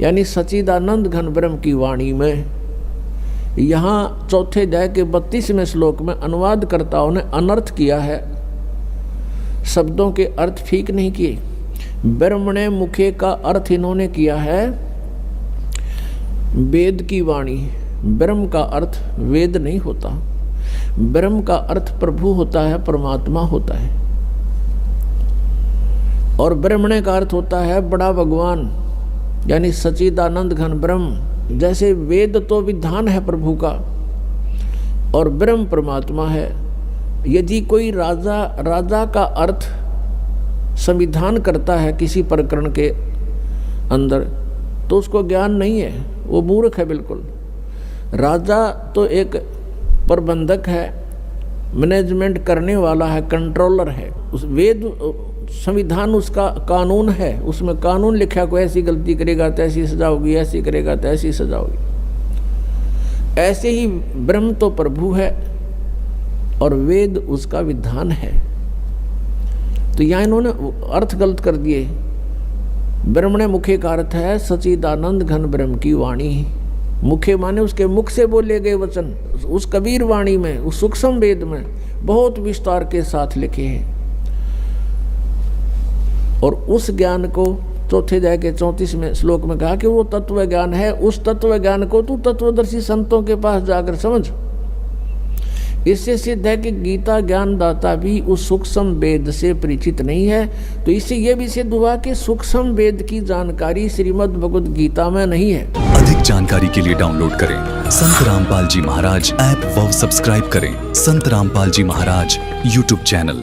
यानी सच्चिदानंद घन ब्रह्म की वाणी में। यहाँ चौथे अध्याय के 32वें श्लोक में अनुवादकर्ताओं ने अनर्थ किया है, शब्दों के अर्थ ठीक नहीं किए। ब्रह्मणे मुखे का अर्थ इन्होंने किया है वेद की वाणी। ब्रह्म का अर्थ वेद नहीं होता, ब्रह्म का अर्थ प्रभु होता है, परमात्मा होता है। और ब्रह्मणे का अर्थ होता है बड़ा भगवान, यानी सच्चिदानंद घन ब्रह्म। जैसे वेद तो विधान है प्रभु का और ब्रह्म परमात्मा है। यदि कोई राजा का अर्थ संविधान करता है किसी प्रकरण के अंदर, तो उसको ज्ञान नहीं है, वो मूर्ख है बिल्कुल। राजा तो एक प्रबंधक है, मैनेजमेंट करने वाला है, कंट्रोलर है। उस वेद संविधान उसका कानून है, उसमें कानून लिखा, कोई ऐसी गलती करेगा तो ऐसी सजा होगी, ऐसी करेगा तो ऐसी सजा होगी। ऐसे ही ब्रह्म तो प्रभु है और वेद उसका विधान है। तो यहाँ इन्होंने अर्थ गलत कर दिए। ब्रह्मणे मुखे का अर्थ है सच्चिदानंद घन ब्रह्म की वाणी। मुखे माने उसके मुख से बोले गए वचन, उस कबीर वाणी में, उस सूक्ष्म वेद में बहुत विस्तार के साथ लिखे हैं। और उस ज्ञान को चौथे अध्याय के 34वें श्लोक में कहा कि वो तत्व ज्ञान है। उस तत्व ज्ञान को तू तत्वदर्शी संतों के पास जाकर समझ। इससे सिद्ध है कि गीता ज्ञानदाता भी उस सूक्ष्म वेद से परिचित नहीं है। तो इससे यह भी सिद्ध हुआ कि सूक्ष्म वेद की जानकारी श्रीमद् भगवद गीता में नहीं है। अधिक जानकारी के लिए डाउनलोड करें संत रामपाल जी महाराज ऐप व सब्सक्राइब करें संत रामपाल जी महाराज यूट्यूब चैनल।